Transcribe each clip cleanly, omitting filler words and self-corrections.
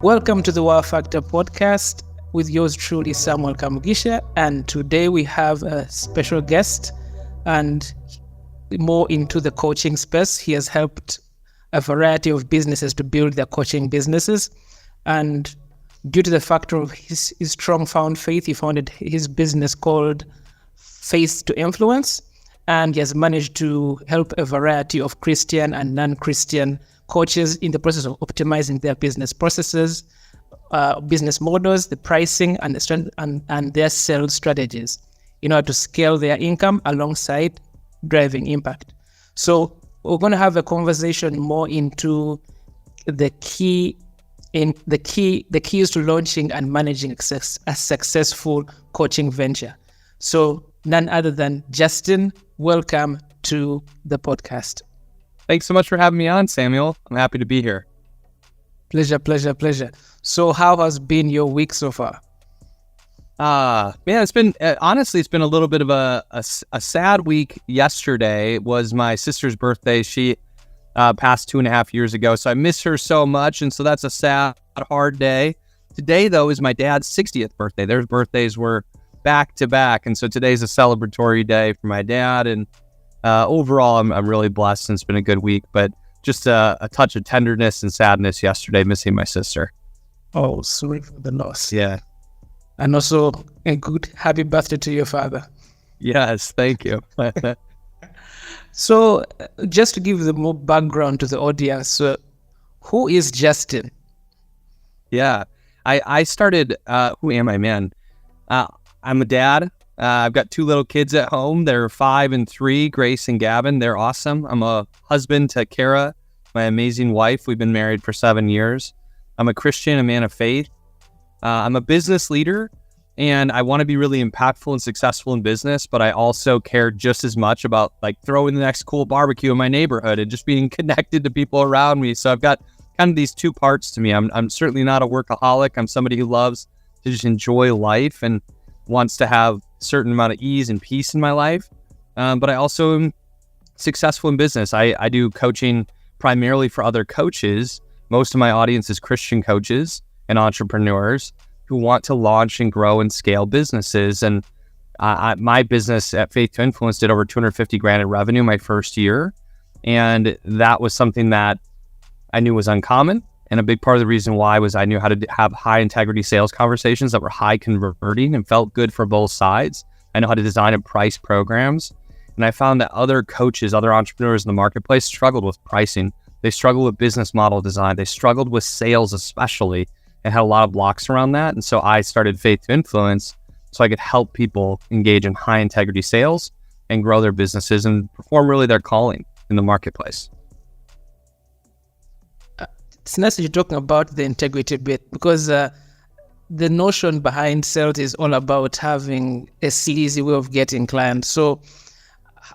Welcome to the WowFactor Podcast with yours truly, Samuel Kamugisha. And today we have a special guest and more into the coaching space. He has helped a variety of businesses to build their coaching businesses. And due to the factor of his strong found faith, he founded his business called Faith to Influence. And he has managed to help a variety of Christian and non-Christian coaches in the process of optimizing their business processes, business models, the pricing, and their sales strategies in order to scale their income alongside driving impact. So we're going to have a conversation more into the keys to launching and managing a successful coaching venture. So none other than Justin, welcome to the podcast. Thanks so much for having me on, Samuel. I'm happy to be here. Pleasure. So how has been your week so far? It's been, honestly, it's been a little bit of a sad week. Yesterday was my sister's birthday. She passed 2.5 years ago, so I miss her so much, and so that's a sad, hard day. Today, though, is my dad's 60th birthday. Their birthdays were back to back, and so today's a celebratory day for my dad, and overall, I'm really blessed, and it's been a good week, but just a touch of tenderness and sadness yesterday, missing my sister. Oh, sorry for the loss. Yeah. And also a good happy birthday to your father. Yes, thank you. So just to give the more background to the audience, who is Justin? Yeah, I started, who am I, man? I'm a dad. I've got 2 little kids at home. They're 5 and 3, Grace and Gavin. They're awesome. I'm a husband to Kara, my amazing wife. We've been married for 7 years. I'm a Christian, a man of faith. I'm a business leader, and I want to be really impactful and successful in business, but I also care just as much about like throwing the next cool barbecue in my neighborhood and just being connected to people around me. So I've got kind of these 2 parts to me. I'm certainly not a workaholic. I'm somebody who loves to just enjoy life and wants to have a certain amount of ease and peace in my life. But I also am successful in business. I do coaching primarily for other coaches. Most of my audience is Christian coaches and entrepreneurs who want to launch and grow and scale businesses. And my business at Faith to Influence did over $250,000 in revenue my first year. And that was something that I knew was uncommon. And a big part of the reason why was I knew how to have high integrity sales conversations that were high converting and felt good for both sides. I know how to design and price programs. And I found that other coaches, other entrepreneurs in the marketplace struggled with pricing. They struggled with business model design. They struggled with sales especially, and had a lot of blocks around that. And so I started Faith to Influence so I could help people engage in high integrity sales and grow their businesses and perform really their calling in the marketplace. It's nice that you're talking about the integrity bit, because the notion behind sales is all about having a sleazy way of getting clients. So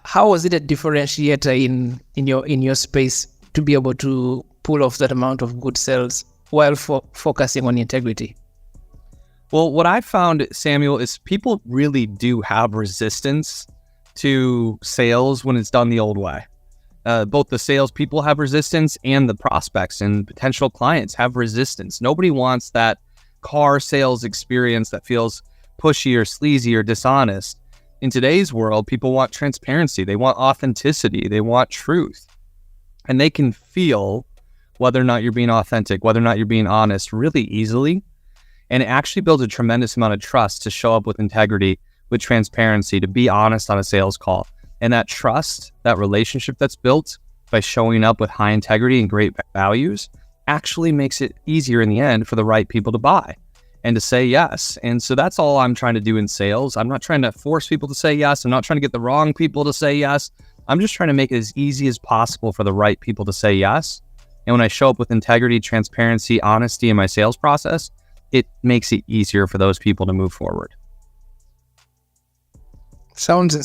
how was it a differentiator in your space to be able to pull off that amount of good sales while focusing on integrity? Well, what I found, Samuel, is people really do have resistance to sales when it's done the old way. Both the salespeople have resistance and the prospects and potential clients have resistance. Nobody wants that car sales experience that feels pushy or sleazy or dishonest. In today's world, people want transparency. They want authenticity. They want truth. And they can feel whether or not you're being authentic, whether or not you're being honest really easily. And it actually builds a tremendous amount of trust to show up with integrity, with transparency, to be honest on a sales call. And that trust, that relationship that's built by showing up with high integrity and great values actually makes it easier in the end for the right people to buy and to say yes. And so that's all I'm trying to do in sales. I'm not trying to force people to say yes. I'm not trying to get the wrong people to say yes. I'm just trying to make it as easy as possible for the right people to say yes. And when I show up with integrity, transparency, honesty in my sales process, it makes it easier for those people to move forward. Sounds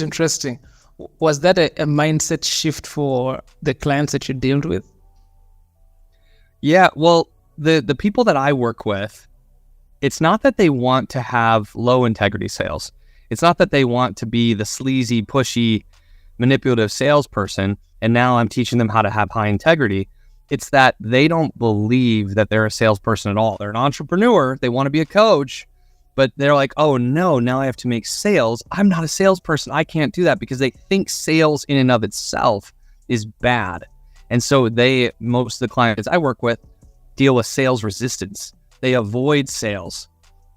interesting. Was that a mindset shift for the clients that you dealt with? Yeah, well, the people that I work with, it's not that they want to have low integrity sales. It's not that they want to be the sleazy, pushy, manipulative salesperson, and now I'm teaching them how to have high integrity. It's that they don't believe that they're a salesperson at all. They're an entrepreneur. They want to be a coach, but they're like, oh no, now I have to make sales. I'm not a salesperson. I can't do that, because they think sales in and of itself is bad. And so most of the clients I work with deal with sales resistance. They avoid sales.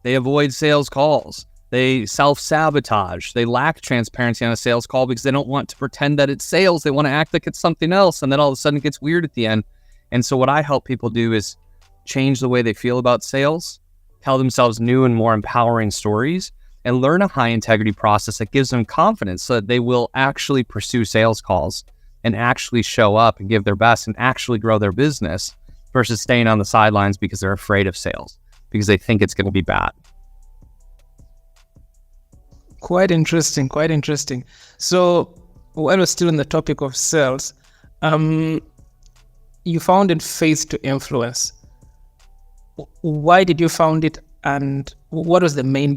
They avoid sales calls. They self-sabotage. They lack transparency on a sales call because they don't want to pretend that it's sales. They want to act like it's something else. And then all of a sudden it gets weird at the end. And so what I help people do is change the way they feel about sales, tell themselves new and more empowering stories, and learn a high integrity process that gives them confidence so that they will actually pursue sales calls and actually show up and give their best and actually grow their business, versus staying on the sidelines because they're afraid of sales, because they think it's going to be bad. Quite interesting. So while we're still on the topic of sales, you founded Faith to Influence. Why did you found it, and what was the main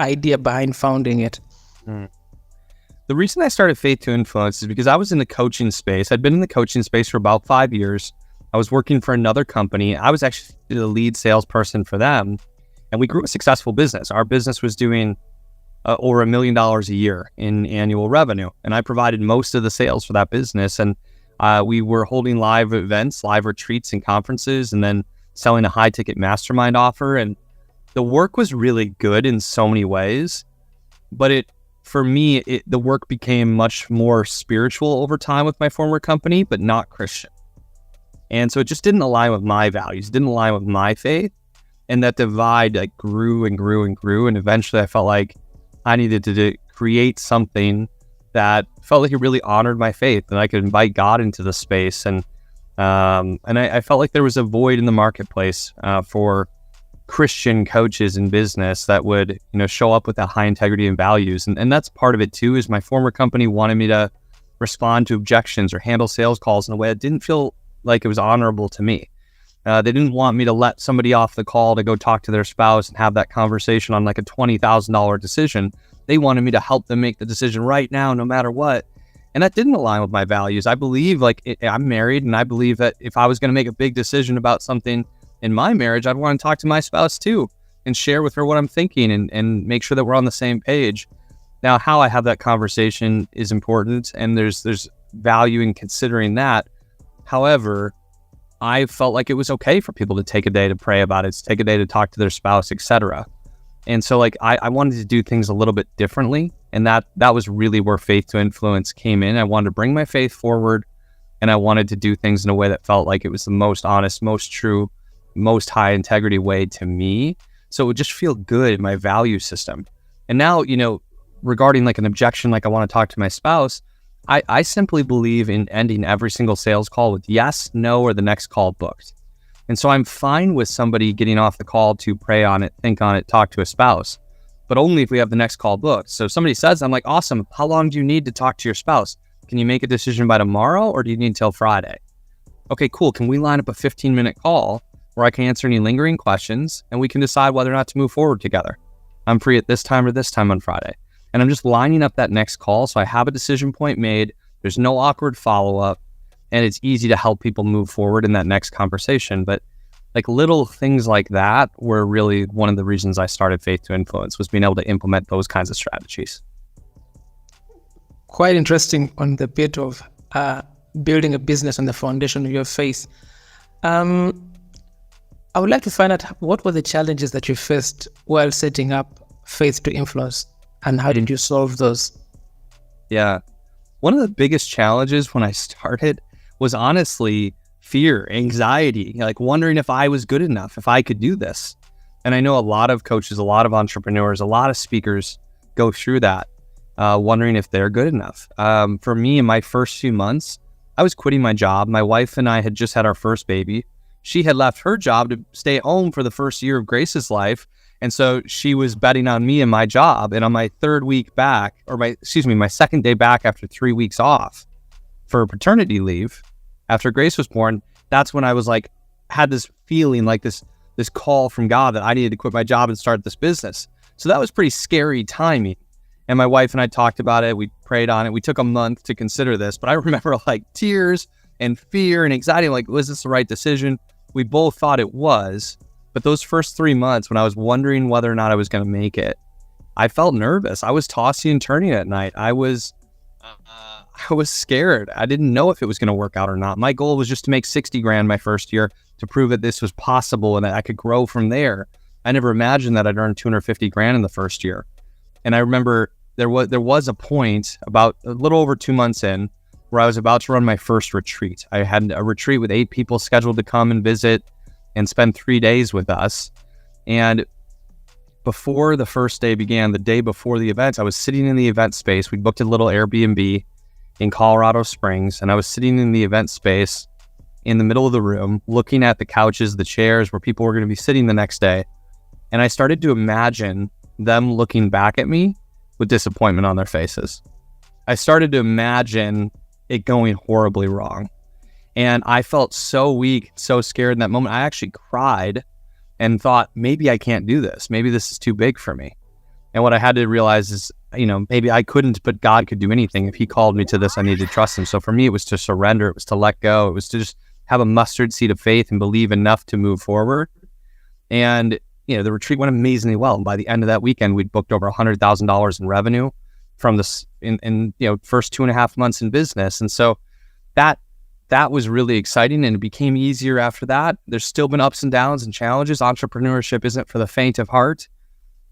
idea behind founding it? The reason I started Faith to Influence is because I was in the coaching space. I'd been in the coaching space for about 5 years. I was working for another company. I was actually the lead salesperson for them, and we grew a successful business. Our business was doing over $1 million a year in annual revenue, and I provided most of the sales for that business. And we were holding live events, live retreats and conferences, and then selling a high ticket mastermind offer. And the work was really good in so many ways, but for me, the work became much more spiritual over time with my former company, but not Christian. And so it just didn't align with my values, didn't align with my faith. And that divide grew and grew and grew. And eventually I felt like I needed to create something that felt like it really honored my faith, and I could invite God into the space. And I felt like there was a void in the marketplace for Christian coaches in business that would, show up with that high integrity and values. And that's part of it too, is my former company wanted me to respond to objections or handle sales calls in a way that didn't feel like it was honorable to me. They didn't want me to let somebody off the call to go talk to their spouse and have that conversation on like a $20,000 decision. They wanted me to help them make the decision right now, no matter what. And that didn't align with my values. I believe I'm married, and I believe that if I was going to make a big decision about something in my marriage, I'd want to talk to my spouse too and share with her what I'm thinking and make sure that we're on the same page. Now, how I have that conversation is important, and there's value in considering that. However, I felt like it was okay for people to take a day to pray about it, to take a day to talk to their spouse, etc. And so I wanted to do things a little bit differently. And that was really where Faith to Influence came in. I wanted to bring my faith forward, and I wanted to do things in a way that felt like it was the most honest, most true, most high integrity way to me. So it would just feel good in my value system. And now, regarding like an objection, like I want to talk to my spouse, I simply believe in ending every single sales call with yes, no, or the next call booked. And so I'm fine with somebody getting off the call to pray on it, think on it, talk to a spouse, but only if we have the next call booked. So if somebody says, I'm like, awesome, how long do you need to talk to your spouse? Can you make a decision by tomorrow, or do you need until Friday? Okay, cool. Can we line up a 15-minute call where I can answer any lingering questions and we can decide whether or not to move forward together? I'm free at this time or this time on Friday. And I'm just lining up that next call so I have a decision point made. There's no awkward follow-up, and it's easy to help people move forward in that next conversation. But like little things like that were really one of the reasons I started Faith to Influence, was being able to implement those kinds of strategies. Quite interesting on the bit of building a business on the foundation of your faith. I would like to find out, what were the challenges that you faced while setting up Faith to Influence, and how did you solve those? Yeah. One of the biggest challenges when I started was honestly fear, anxiety, like wondering if I was good enough, if I could do this. And I know a lot of coaches, a lot of entrepreneurs, a lot of speakers go through that, wondering if they're good enough. For me, in my first few months, I was quitting my job. My wife and I had just had our first baby. She had left her job to stay at home for the first year of Grace's life. And so she was betting on me and my job. And on my third week back, my second day back after 3 weeks off for paternity leave, after Grace was born, that's when I was like, had this feeling like this call from God that I needed to quit my job and start this business. So that was pretty scary timing. And my wife and I talked about it. We prayed on it. We took a month to consider this, but I remember like tears and fear and anxiety. Like, was this the right decision? We both thought it was. But those first 3 months when I was wondering whether or not I was going to make it, I felt nervous. I was tossing and turning at night. I was scared. I didn't know if it was going to work out or not. My goal was just to make 60 grand my first year to prove that this was possible and that I could grow from there. I never imagined that I'd earn 250 grand in the first year. And I remember there was a point about a little over 2 months in where I was about to run my first retreat. I had a retreat with 8 people scheduled to come and visit and spend 3 days with us. And before the first day began, the day before the event, I was sitting in the event space. We booked a little Airbnb in Colorado Springs, and I was sitting in the event space in the middle of the room, looking at the couches, the chairs where people were going to be sitting the next day. And I started to imagine them looking back at me with disappointment on their faces. I started to imagine it going horribly wrong. And I felt so weak, so scared in that moment. I actually cried and thought, maybe I can't do this. Maybe this is too big for me. And what I had to realize is, maybe I couldn't, but God could do anything. If he called me to this, I needed to trust him. So for me, it was to surrender. It was to let go. It was to just have a mustard seed of faith and believe enough to move forward. And, the retreat went amazingly well. And by the end of that weekend, we'd booked over $100,000 in revenue from this in first 2.5 months in business. And so that was really exciting, and it became easier after that. There's still been ups and downs and challenges. Entrepreneurship isn't for the faint of heart.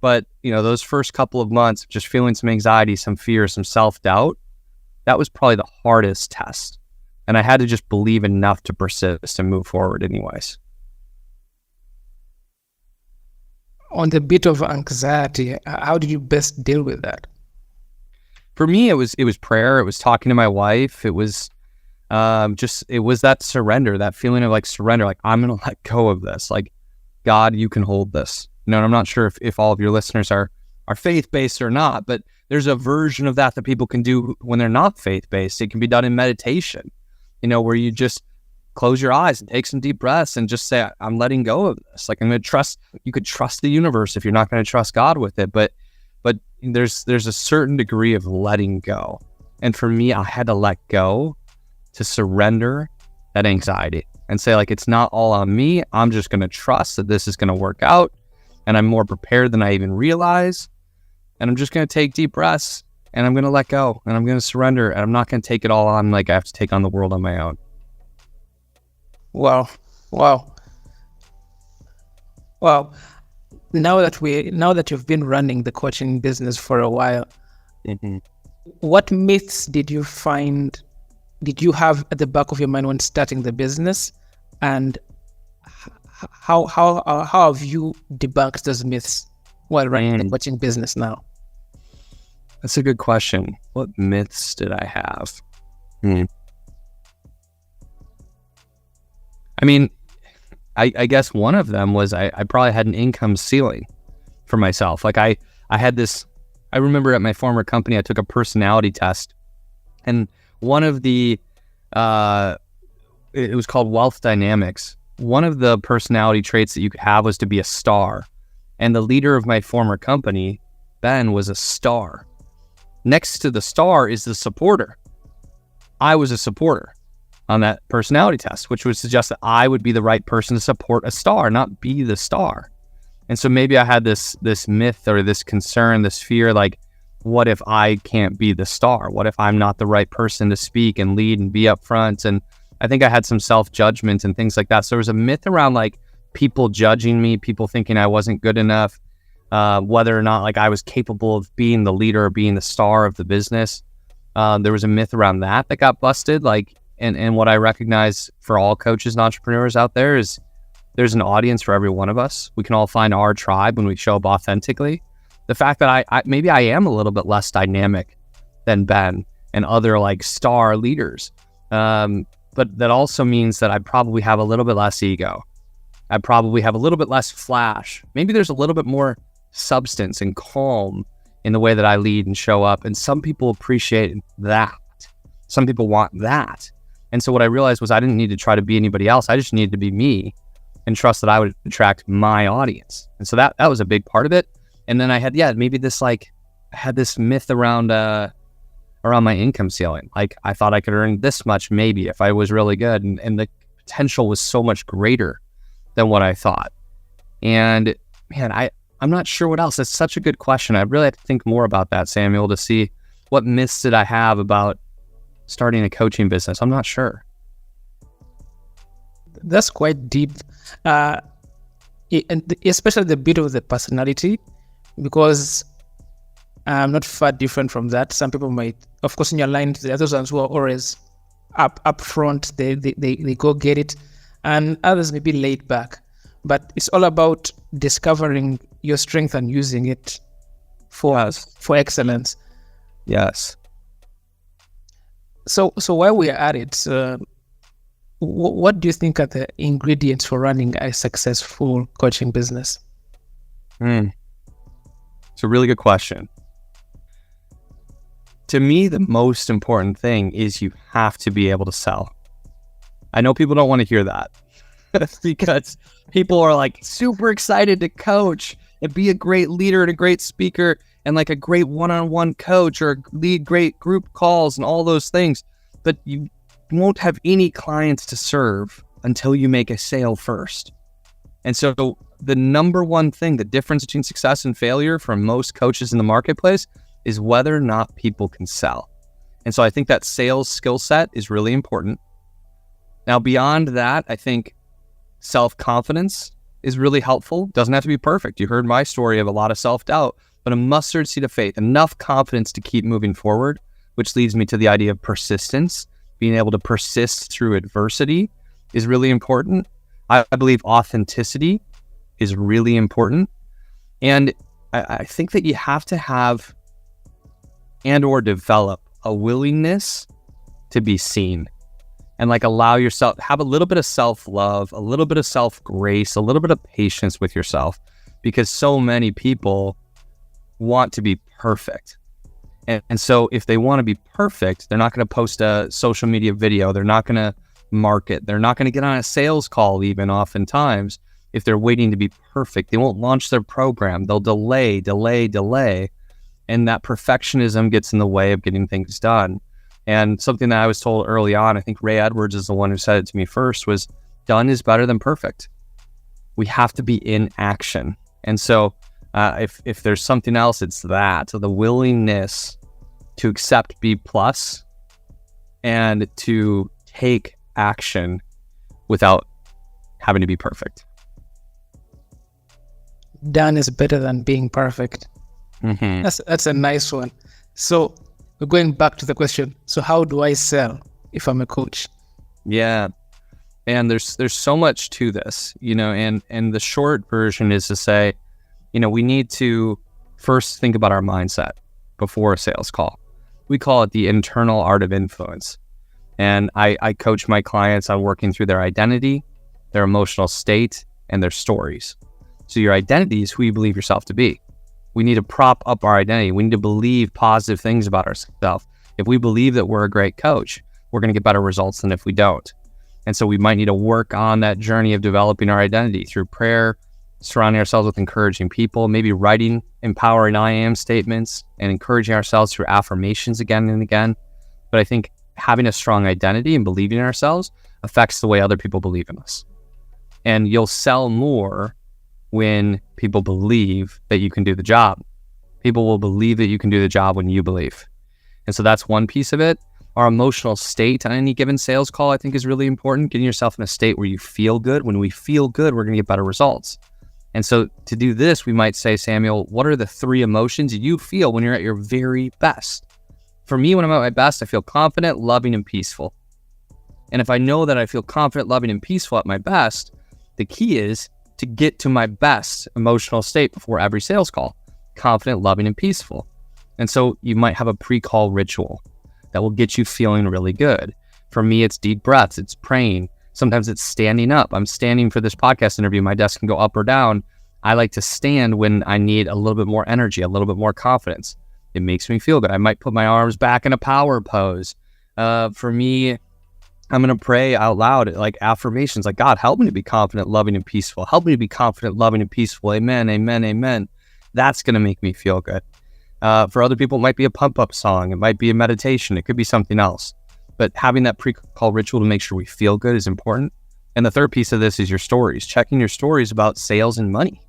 But, those first couple of months, just feeling some anxiety, some fear, some self-doubt, that was probably the hardest test. And I had to just believe enough to persist and move forward anyways. On the bit of anxiety, how did you best deal with that? For me, it was prayer. It was talking to my wife. It was it was that surrender, that feeling of like surrender, like I'm going to let go of this. Like, God, you can hold this. And I'm not sure if all of your listeners are faith-based or not, but there's a version of that people can do when they're not faith-based. It can be done in meditation, where you just close your eyes and take some deep breaths and just say, I'm letting go of this. Like, I'm going to trust. You could trust the universe if you're not going to trust God with it. But there's a certain degree of letting go. And for me, I had to let go to surrender that anxiety and say, like, it's not all on me. I'm just going to trust that this is going to work out. And I'm more prepared than I even realize. And I'm just going to take deep breaths and I'm going to let go and I'm going to surrender. And I'm not going to take it all on like I have to take on the world on my own. Wow. Now that you've been running the coaching business for a while, mm-hmm. What myths did you have at the back of your mind when starting the business? And how have you debunked those myths while running the coaching business now? That's a good question. What myths did I have? I mean, I guess one of them was I probably had an income ceiling for myself. Like I had this, I remember at my former company, I took a personality test, and one of the, it was called Wealth Dynamics. One of the personality traits that you could have was to be a star. And the leader of my former company, Ben, was a star. Next to the star is the supporter. I was a supporter on that personality test, which would suggest that I would be the right person to support a star, not be the star. And so maybe I had this myth or this concern, this fear, like, what if I can't be the star? What if I'm not the right person to speak and lead and be up front? And I think I had some self-judgment and things like that. So there was a myth around like people judging me, people thinking I wasn't good enough, whether or not like I was capable of being the leader or being the star of the business. There was a myth around that got busted. Like, and what I recognize for all coaches and entrepreneurs out there is there's an audience for every one of us. We can all find our tribe when we show up authentically. The fact that I maybe I am a little bit less dynamic than Ben and other like star leaders. But that also means that I probably have a little bit less ego. I probably have a little bit less flash. Maybe there's a little bit more substance and calm in the way that I lead and show up. And some people appreciate that. Some people want that. And so what I realized was I didn't need to try to be anybody else. I just needed to be me and trust that I would attract my audience. And so that was a big part of it. And then I had, maybe this like, I had this myth around around my income ceiling. Like I thought I could earn this much maybe if I was really good. And the potential was so much greater than what I thought. And man, I'm not sure what else. That's such a good question. I really have to think more about that, Samuel, to see what myths did I have about starting a coaching business. I'm not sure. That's quite deep, and especially the bit of the personality, because I'm not far different from that. Some people might, of course, in your line, the others ones who are always up front, they go get it, and others may be laid back. But it's all about discovering your strength and using it for excellence. Yes. So while we are at it, what do you think are the ingredients for running a successful coaching business? It's a really good question. To me, the most important thing is you have to be able to sell. I know people don't want to hear that because people are like super excited to coach and be a great leader and a great speaker and like a great one-on-one coach or lead great group calls and all those things. But you won't have any clients to serve until you make a sale first. And so the number one thing, the difference between success and failure for most coaches in the marketplace is whether or not people can sell. And so I think that sales skill set is really important. Now, beyond that, I think self-confidence is really helpful. Doesn't have to be perfect. You heard my story of a lot of self-doubt, but a mustard seed of faith, enough confidence to keep moving forward, which leads me to the idea of persistence. Being able to persist through adversity is really important. I believe authenticity is really important. And I think that you have to have and or develop a willingness to be seen and like allow yourself, have a little bit of self-love, a little bit of self-grace, a little bit of patience with yourself, because so many people want to be perfect. And so if they want to be perfect, they're not going to post a social media video. They're not going to market. They're not going to get on a sales call even oftentimes. If they're waiting to be perfect, they won't launch their program. They'll delay. And that perfectionism gets in the way of getting things done. And something that I was told early on, I think Ray Edwards is the one who said it to me first, was done is better than perfect. We have to be in action. And so if there's something else, it's that. So the willingness to accept B+ and to take action without having to be perfect. Done is better than being perfect. Mm-hmm. That's a nice one. So we're going back to the question. So how do I sell if I'm a coach? Yeah. And there's so much to this, and the short version is to say, we need to first think about our mindset before a sales call. We call it the internal art of influence. And I coach my clients on working through their identity, their emotional state, and their stories. So your identity is who you believe yourself to be. We need to prop up our identity. We need to believe positive things about ourselves. If we believe that we're a great coach, we're going to get better results than if we don't. And so we might need to work on that journey of developing our identity through prayer, surrounding ourselves with encouraging people, maybe writing empowering I am statements and encouraging ourselves through affirmations again and again. But I think having a strong identity and believing in ourselves affects the way other people believe in us. And you'll sell more when people believe that you can do the job. People will believe that you can do the job when you believe. And so that's one piece of it. Our emotional state on any given sales call, I think, is really important. Getting yourself in a state where you feel good. When we feel good, we're going to get better results. And so to do this, we might say, Samuel, what are the 3 emotions you feel when you're at your very best? For me, when I'm at my best, I feel confident, loving, and peaceful. And if I know that I feel confident, loving, and peaceful at my best, the key is to get to my best emotional state before every sales call. Confident, loving, and peaceful. And so you might have a pre-call ritual that will get you feeling really good. For me, it's deep breaths, it's praying. Sometimes it's standing up. I'm standing for this podcast interview. My desk can go up or down. I like to stand when I need a little bit more energy, a little bit more confidence. It makes me feel good. I might put my arms back in a power pose. For me, I'm going to pray out loud, like affirmations, like, God, help me to be confident, loving, and peaceful. Help me to be confident, loving, and peaceful. Amen, amen, amen. That's going to make me feel good. For other people, it might be a pump-up song. It might be a meditation. It could be something else. But having that pre-call ritual to make sure we feel good is important. And the third piece of this is your stories, checking your stories about sales and money,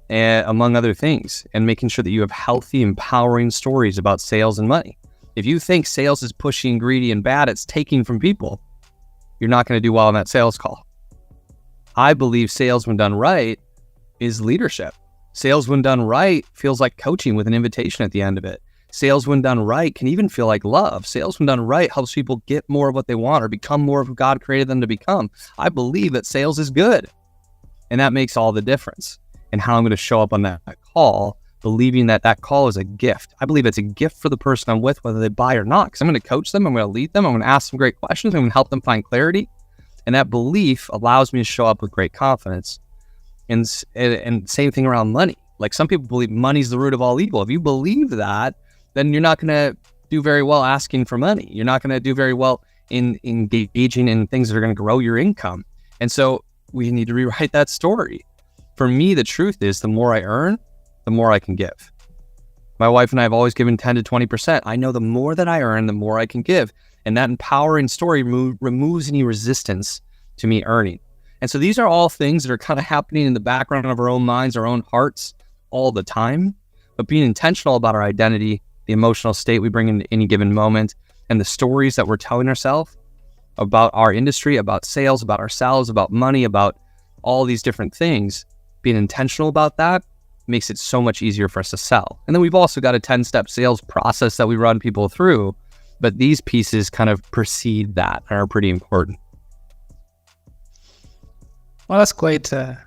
and among other things, and making sure that you have healthy, empowering stories about sales and money. If you think sales is pushy and greedy and bad, it's taking from people, you're not going to do well on that sales call. I believe sales, when done right, is leadership. Sales, when done right, feels like coaching with an invitation at the end of it. Sales, when done right, can even feel like love. Sales, when done right, helps people get more of what they want or become more of who God created them to become. I believe that sales is good. And that makes all the difference in how I'm going to show up on that call, believing that that call is a gift. I believe it's a gift for the person I'm with, whether they buy or not, because I'm going to coach them, I'm going to lead them, I'm going to ask them great questions, I'm going to help them find clarity. And that belief allows me to show up with great confidence. And same thing around money. Like, some people believe money's the root of all evil. If you believe that, then you're not going to do very well asking for money. You're not going to do very well in engaging in things that are going to grow your income. And so we need to rewrite that story. For me, the truth is, the more I earn, the more I can give. My wife and I have always given 10 to 20%. I know the more that I earn, the more I can give. And that empowering story removes any resistance to me earning. And so these are all things that are kind of happening in the background of our own minds, our own hearts all the time. But being intentional about our identity, the emotional state we bring into any given moment, and the stories that we're telling ourselves about our industry, about sales, about ourselves, about money, about all these different things, being intentional about that makes it so much easier for us to sell. And then we've also got a 10-step sales process that we run people through, but these pieces kind of precede that and are pretty important. Well, that's quite a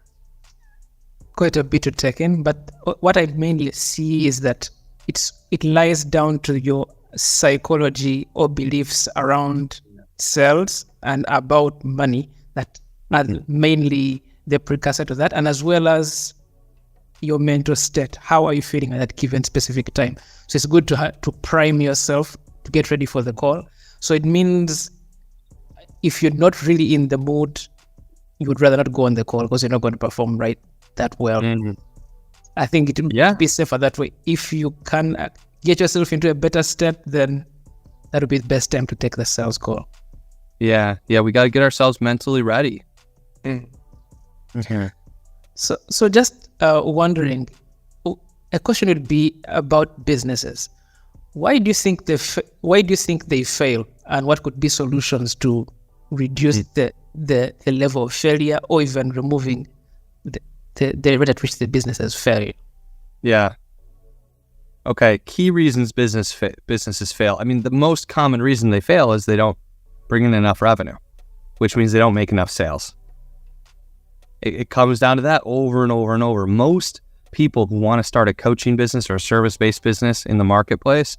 bit to take in, but what I mainly see is that it lies down to your psychology or beliefs around sales and about money that are mainly the precursor to that, and as well as your mental state. How are you feeling at that given specific time? So it's good to prime yourself to get ready for the call. So it means if you're not really in the mood, you would rather not go on the call because you're not going to perform right that well. Mm-hmm. I think it would be safer that way. If you can get yourself into a better state, then that would be the best time to take the sales call. Yeah, we got to get ourselves mentally ready. Mm-hmm. So just wondering, a question would be about businesses. Why do you think they fail, and what could be solutions to reduce the level of failure, or even removing the rate at which the businesses fail? Yeah. Okay. Key reasons businesses fail. I mean, the most common reason they fail is they don't bring in enough revenue, which means they don't make enough sales. It comes down to that over and over and over. Most people who want to start a coaching business or a service-based business in the marketplace,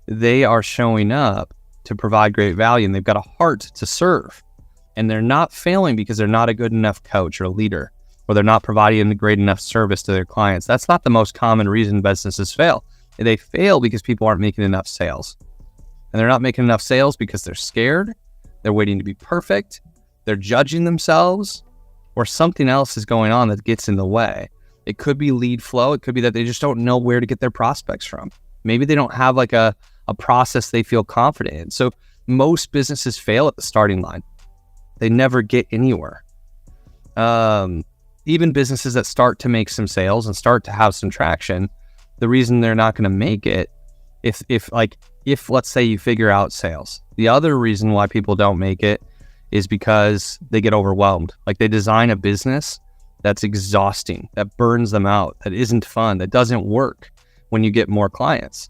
they are showing up to provide great value, and they've got a heart to serve. And they're not failing because they're not a good enough coach or leader, or they're not providing a great enough service to their clients. That's not the most common reason businesses fail. They fail because people aren't making enough sales. And they're not making enough sales because they're scared, they're waiting to be perfect, they're judging themselves, or something else is going on that gets in the way. It could be lead flow. It could be that they just don't know where to get their prospects from. Maybe they don't have like a process they feel confident in. So most businesses fail at the starting line. They never get anywhere. Even businesses that start to make some sales and start to have some traction, the reason they're not going to make it, if let's say you figure out sales, the other reason why people don't make it is because they get overwhelmed. Like, they design a business that's exhausting, that burns them out, that isn't fun, that doesn't work when you get more clients.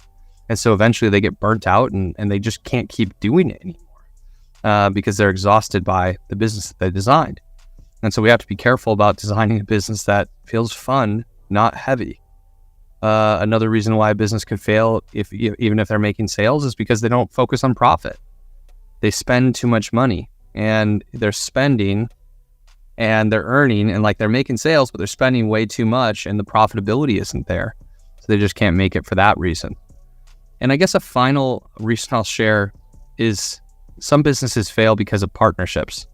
And so eventually they get burnt out and they just can't keep doing it anymore because they're exhausted by the business that they designed. And so we have to be careful about designing a business that feels fun, not heavy. Another reason why a business could fail, even if they're making sales, is because they don't focus on profit. They spend too much money, and they're spending and they're earning, and like they're making sales, but they're spending way too much and the profitability isn't there. So they just can't make it for that reason. And I guess a final reason I'll share is some businesses fail because of partnerships.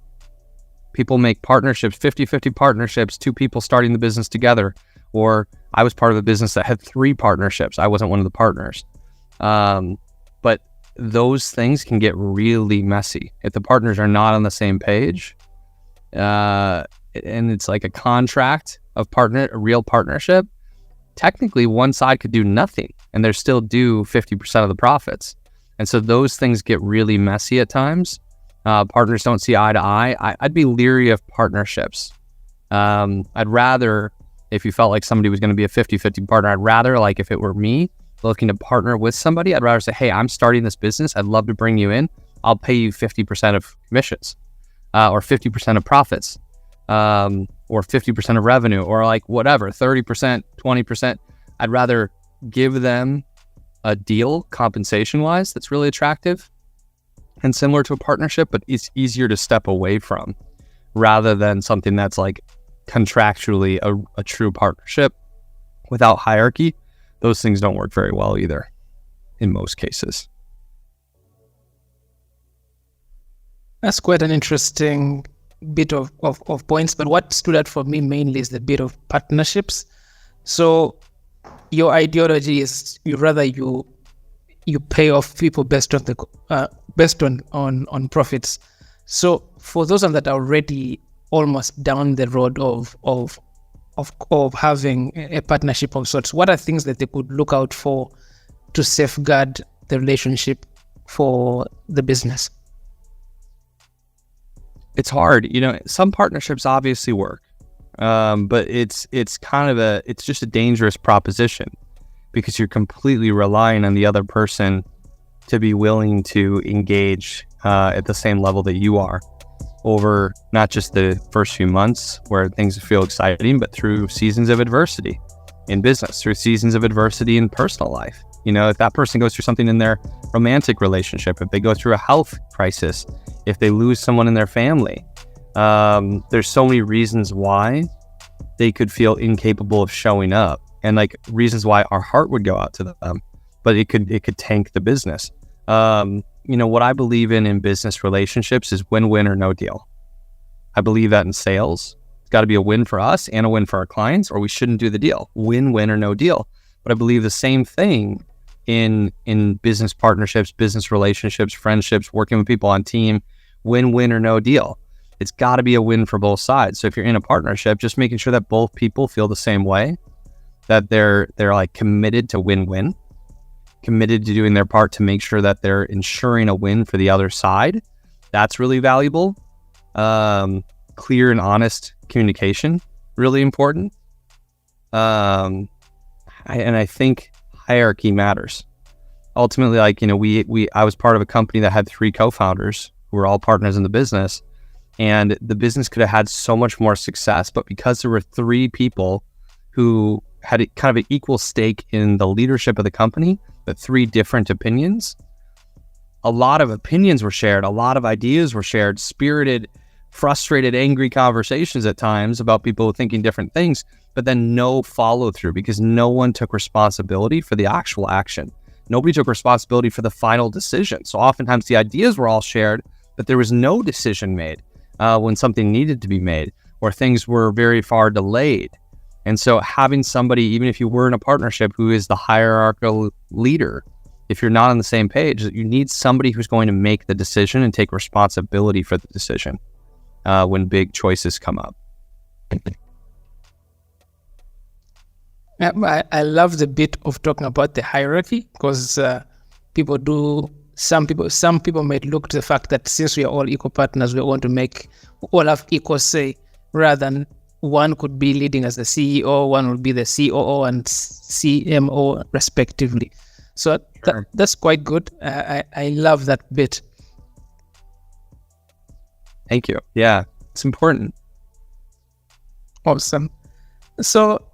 People make partnerships, 50-50 partnerships, two people starting the business together, Or I was part of a business that had 3 partnerships. I wasn't one of the partners. But those things can get really messy if the partners are not on the same page. And it's like a contract of a real partnership. Technically, one side could do nothing and they're still due 50% of the profits. And so those things get really messy at times. Partners don't see eye to eye. I'd be leery of partnerships. I'd rather, if you felt like somebody was going to be a 50-50 partner, I'd rather, like if it were me looking to partner with somebody, I'd rather say, hey, I'm starting this business. I'd love to bring you in. I'll pay you 50% of commissions, or 50% of profits, or 50% of revenue, or like whatever, 30%, 20%. I'd rather give them a deal compensation wise that's really attractive and similar to a partnership, but it's easier to step away from rather than something that's like contractually a true partnership without hierarchy. Those things don't work very well either in most cases. That's quite an interesting bit of points, but what stood out for me mainly is the bit of partnerships. So your ideology is you pay off people based on on profits. So for those that are already almost down the road of having a partnership of sorts, what are things that they could look out for to safeguard the relationship for the business? It's hard, some partnerships obviously work, but it's just a dangerous proposition because you're completely relying on the other person to be willing to engage at the same level that you are over not just the first few months where things feel exciting, but through seasons of adversity in business, through seasons of adversity in personal life. If that person goes through something in their romantic relationship, if they go through a health crisis, if they lose someone in their family, there's so many reasons why they could feel incapable of showing up, and like reasons why our heart would go out to them, but it could tank the business. What I believe in business relationships is win-win or no deal. I believe that in sales. It's got to be a win for us and a win for our clients, or we shouldn't do the deal. Win-win or no deal. But I believe the same thing in business partnerships, business relationships, friendships, working with people on team. Win-win or no deal. It's got to be a win for both sides. So if you're in a partnership, just making sure that both people feel the same way, that they're like committed to win-win, committed to doing their part to make sure that they're ensuring a win for the other side. That's really valuable. Clear and honest communication, really important. I think hierarchy matters. Ultimately, I was part of a company that had 3 co-founders who were all partners in the business, and the business could have had so much more success, but because there were 3 people who had kind of an equal stake in the leadership of the company, but 3 different opinions, a lot of opinions were shared, a lot of ideas were shared, spirited, frustrated, angry conversations at times about people thinking different things, but then no follow through because no one took responsibility for the actual action. Nobody took responsibility for the final decision. So oftentimes the ideas were all shared, but there was no decision made when something needed to be made, or things were very far delayed. And so having somebody, even if you were in a partnership, who is the hierarchical leader, if you're not on the same page, you need somebody who's going to make the decision and take responsibility for the decision when big choices come up. I love the bit of talking about the hierarchy because some people might look to the fact that since we are all equal partners, we want to all have equal say, rather than one could be leading as the CEO, one would be the COO and CMO respectively. So that's quite good. I love that bit. Thank you. Yeah, it's important. Awesome. So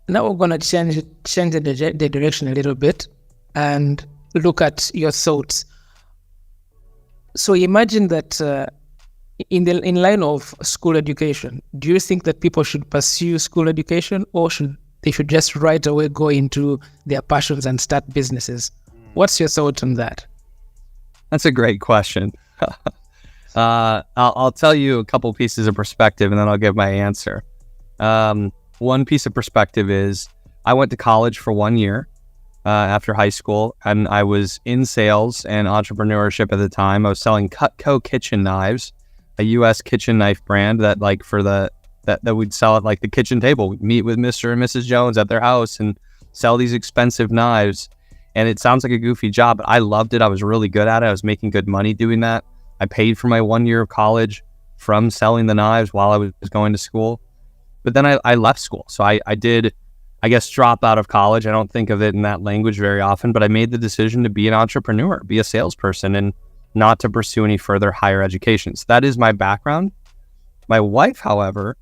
now we're going to change the direction a little bit and look at your thoughts. So imagine that in line of school education, do you think that people should pursue school education, or they should just right away go into their passions and start businesses? What's your thought on that? That's a great question. I'll tell you a couple pieces of perspective and then I'll give my answer. One one piece of perspective is I went to college for 1 year after high school, and I was in sales and entrepreneurship at the time. I was selling Cutco kitchen knives, a U.S. kitchen knife brand that like for that we'd sell at like the kitchen table. We'd meet with Mr. and Mrs. Jones at their house and sell these expensive knives. And it sounds like a goofy job, but I loved it. I was really good at it. I was making good money doing that. I paid for my 1 year of college from selling the knives while I was going to school. But then I left school. So I did, I guess, drop out of college. I don't think of it in that language very often, but I made the decision to be an entrepreneur, be a salesperson, and not to pursue any further higher education. So that is my background. My wife, however,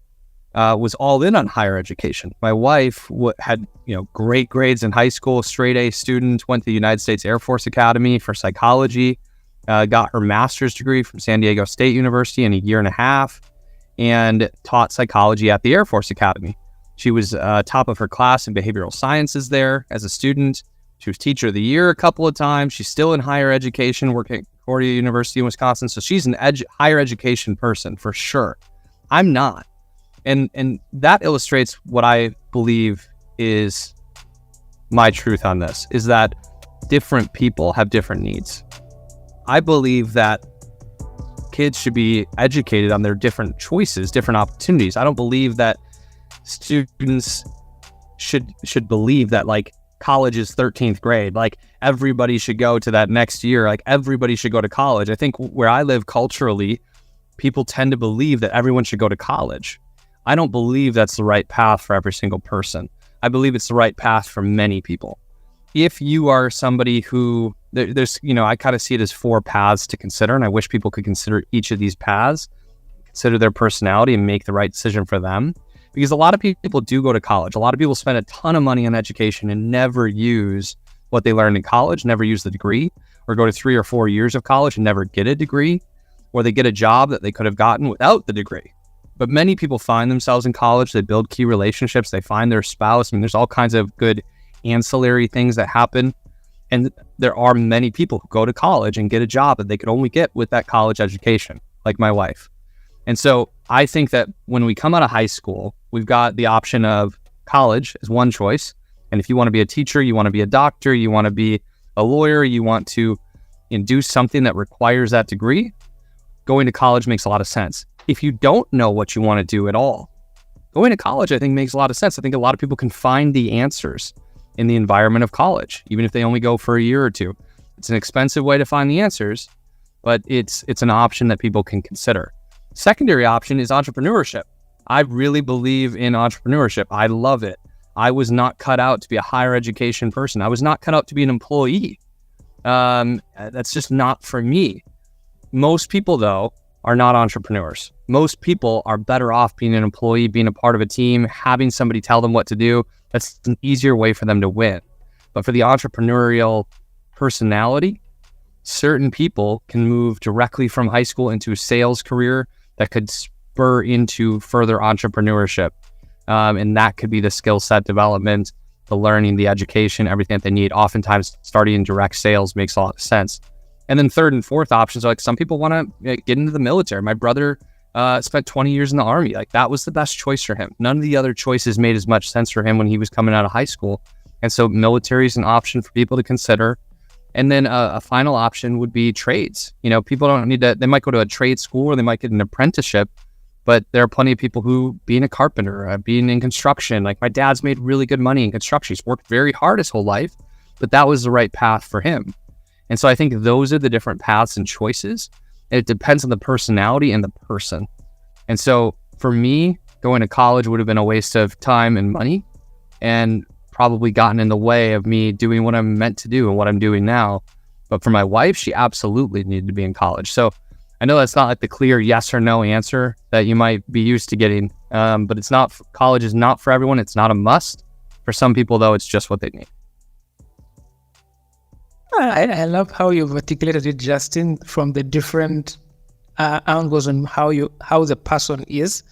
was all in on higher education. My wife had, great grades in high school, straight A student, went to the United States Air Force Academy for psychology, got her master's degree from San Diego State University in a year and a half, and taught psychology at the Air Force Academy. She was top of her class in behavioral sciences there as a student. She was teacher of the year a couple of times. She's still in higher education, working at Concordia University in Wisconsin. So she's an higher education person for sure. I'm not. And that illustrates what I believe is my truth on this, is that different people have different needs. I believe that kids should be educated on their different choices, different opportunities. I don't believe that students should believe that like college is 13th grade, like everybody should go to that next year, like everybody should go to college. I think where I live culturally, people tend to believe that everyone should go to college. I don't believe that's the right path for every single person. I believe it's the right path for many people. If you are somebody who, there's, I kind of see it as 4 paths to consider, and I wish people could consider each of these paths, consider their personality and make the right decision for them. Because a lot of people do go to college. A lot of people spend a ton of money on education and never use what they learned in college, never use the degree, or go to 3 or 4 years of college and never get a degree, or they get a job that they could have gotten without the degree. But many people find themselves in college, they build key relationships, they find their spouse. I mean, there's all kinds of good ancillary things that happen. And there are many people who go to college and get a job that they could only get with that college education, like my wife. And so I think that when we come out of high school, we've got the option of college as one choice. And if you want to be a teacher, you want to be a doctor, you want to be a lawyer, you want to do something that requires that degree, going to college makes a lot of sense. If you don't know what you want to do at all, going to college, I think, makes a lot of sense. I think a lot of people can find the answers in the environment of college, even if they only go for a year or two. It's an expensive way to find the answers, but it's an option that people can consider. Secondary option is entrepreneurship. I really believe in entrepreneurship. I love it. I was not cut out to be a higher education person. I was not cut out to be an employee. That's just not for me. Most people, though, are not entrepreneurs. Most people are better off being an employee, being a part of a team, having somebody tell them what to do. That's an easier way for them to win. But for the entrepreneurial personality, certain people can move directly from high school into a sales career that could spur into further entrepreneurship. And that could be the skill set development, the learning, the education, everything that they need. Oftentimes, starting in direct sales makes a lot of sense. And then third and fourth options are like some people want to get into the military. My brother spent 20 years in the Army. Like that was the best choice for him. None of the other choices made as much sense for him when he was coming out of high school. And so military is an option for people to consider. And then a final option would be trades. People don't need to, they might go to a trade school or they might get an apprenticeship, but there are plenty of people who, being a carpenter, being in construction, like my dad's made really good money in construction. He's worked very hard his whole life, but that was the right path for him. And so I think those are the different paths and choices. And it depends on the personality and the person. And so for me, going to college would have been a waste of time and money and probably gotten in the way of me doing what I'm meant to do and what I'm doing now. But for my wife, she absolutely needed to be in college. So I know that's not like the clear yes or no answer that you might be used to getting, but it's not, college is not for everyone. It's not a must. For some people, though, it's just what they need. I love how you've articulated it, Justin, from the different angles on how the person is,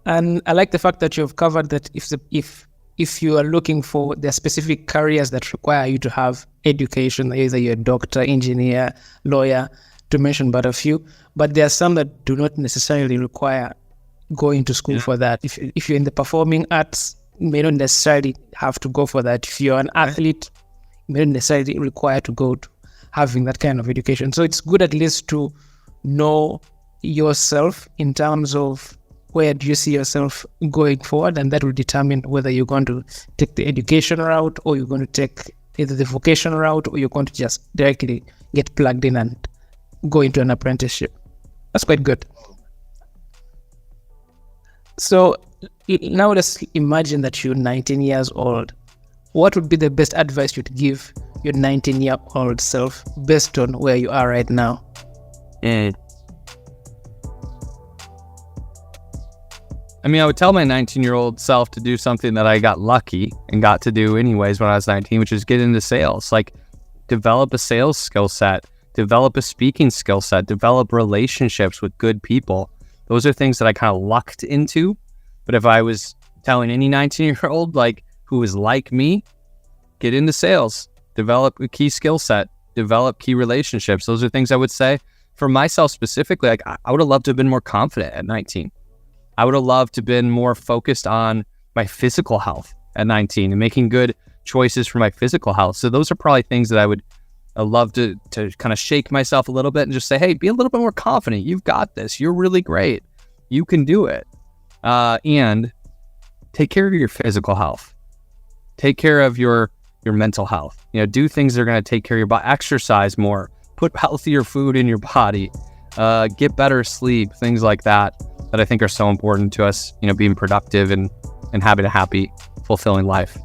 and I like the fact that you've covered that if you are looking for the specific careers that require you to have education, either you're a doctor, engineer, lawyer, to mention but a few, but there are some that do not necessarily require going to school for that. If you're in the performing arts, you may not necessarily have to go for that. If you're an athlete, you may not necessarily require to go to having that kind of education. So it's good at least to know yourself in terms of where do you see yourself going forward, and that will determine whether you're going to take the education route or you're going to take either the vocational route or you're going to just directly get plugged in and go into an apprenticeship. That's quite good. So now let's imagine that you're 19 years old. What would be the best advice you'd give your 19-year-old self based on where you are right now? I mean, I would tell my 19-year-old self to do something that I got lucky and got to do anyways when I was 19, which is get into sales. Like, develop a sales skill set, develop a speaking skill set, develop relationships with good people. Those are things that I kind of lucked into. But if I was telling any 19-year-old like who is like me, get into sales, develop a key skill set, develop key relationships. Those are things I would say. For myself specifically, like I would have loved to have been more confident at 19. I would have loved to have been more focused on my physical health at 19 and making good choices for my physical health. So those are probably things that I would love to kind of shake myself a little bit and just say, hey, be a little bit more confident. You've got this. You're really great. You can do it. And take care of your physical health. Take care of your mental health. You know, do things that are going to take care of your body. Exercise more. Put healthier food in your body. Get better sleep. Things like that I think are so important to us, you know, being productive and having a happy, fulfilling life.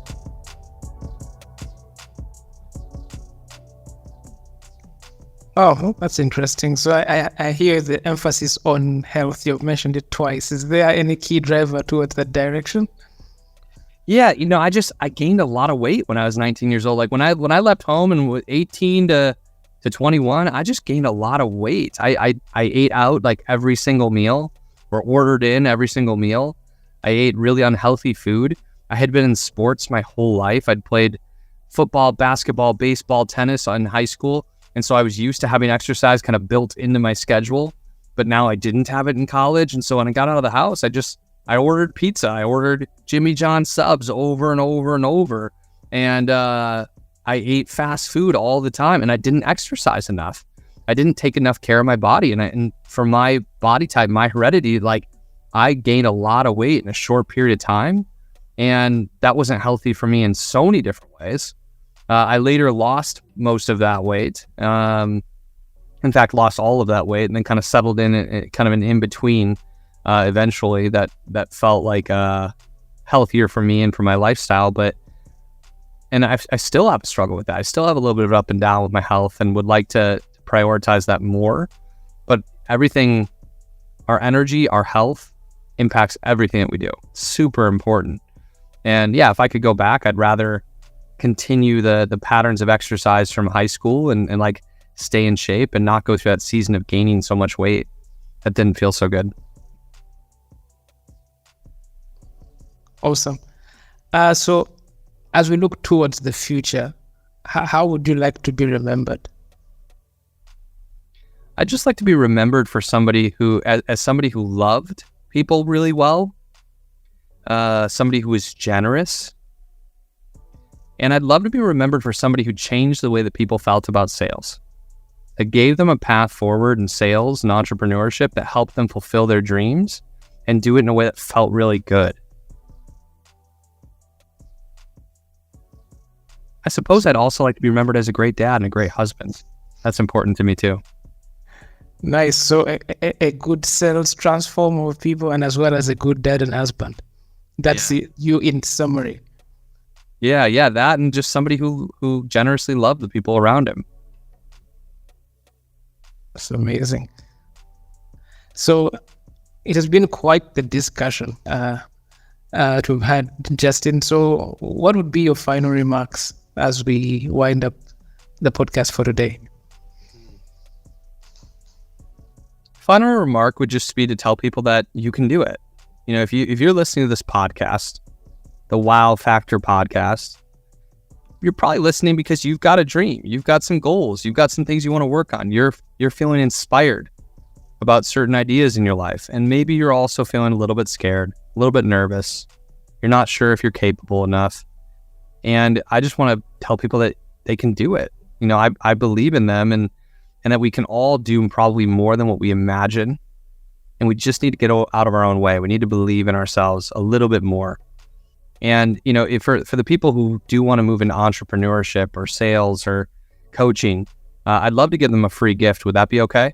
Oh, that's interesting. So I hear the emphasis on health. You've mentioned it twice. Is there any key driver towards that direction? Yeah, you know, I gained a lot of weight when I was 19 years old. Like when I left home and was 18 to 21, I just gained a lot of weight. I ate out like every single meal, or ordered in every single meal. I ate really unhealthy food. I had been in sports my whole life. I'd played football, basketball, baseball, tennis in high school. And so I was used to having exercise kind of built into my schedule, but now I didn't have it in college. And so when I got out of the house, I ordered pizza. I ordered Jimmy John subs over and over and over. And I ate fast food all the time, and I didn't exercise enough. I didn't take enough care of my body. And for my body type, my heredity, like I gained a lot of weight in a short period of time. And that wasn't healthy for me in so many different ways. I later lost most of that weight. In fact, lost all of that weight and then kind of settled in kind of an in-between eventually that felt like healthier for me and for my lifestyle. And I still have a struggle with that. I still have a little bit of up and down with my health and would like to prioritize that more. But everything, our energy, our health impacts everything that we do. Super important. And yeah, if I could go back, I'd rather continue the patterns of exercise from high school and like stay in shape and not go through that season of gaining so much weight. That didn't feel so good. Awesome. So as we look towards the future, how would you like to be remembered? I'd just like to be remembered for somebody who, as somebody who loved people really well, somebody who was generous. And I'd love to be remembered for somebody who changed the way that people felt about sales. That gave them a path forward in sales and entrepreneurship that helped them fulfill their dreams and do it in a way that felt really good. I suppose I'd also like to be remembered as a great dad and a great husband. That's important to me too. Nice. So a good sales transformer of people, and as well as a good dad and husband. That's you in summary. Yeah, that, and just somebody who generously loved the people around him. That's amazing. So it has been quite the discussion to have had, Justin. So what would be your final remarks as we wind up the podcast for today? Final remark would just be to tell people that you can do it. You know, if you're listening to this podcast, the WowFactor Podcast, you're probably listening because you've got a dream, you've got some goals, you've got some things you want to work on. You're feeling inspired. about certain ideas in your life. And maybe you're also feeling a little bit scared, a little bit nervous. You're not sure if you're capable enough. And I just want to tell people that they can do it. I believe in them and that we can all do probably more than what we imagine. And we just need to get out of our own way. We need to believe in ourselves a little bit more. And, if for the people who do want to move into entrepreneurship or sales or coaching, I'd love to give them a free gift. Would that be okay?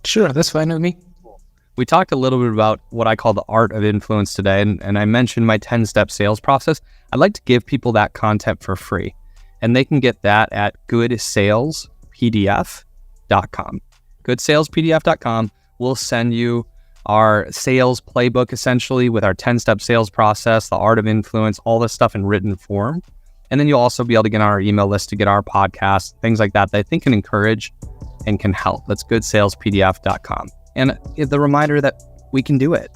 Sure, that's fine with me. We talked a little bit about what I call the art of influence today, and I mentioned my 10-step sales process. I'd like to give people that content for free, and they can get that at goodsalespdf.com. Goodsalespdf.com. We'll send you our sales playbook, essentially, with our 10-step sales process, the art of influence, all this stuff in written form. And then you'll also be able to get on our email list to get our podcast, things like that I think can encourage and can help. That's goodsalespdf.com. And the reminder that we can do it.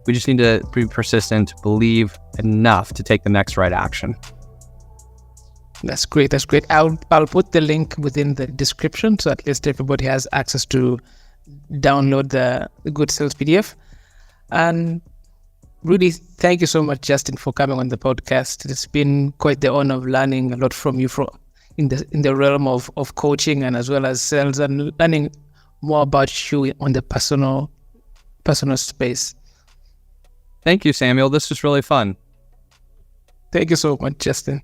We just need to be persistent, believe enough to take the next right action. That's great. That's great. I'll put the link within the description so at least everybody has access to download the Good Sales PDF. And really, thank you so much, Justin, for coming on the podcast. It's been quite the honor of learning a lot from you in the realm of coaching and as well as sales, and learning more about you on the personal space. Thank you, Samuel. This was really fun. Thank you so much, Justin.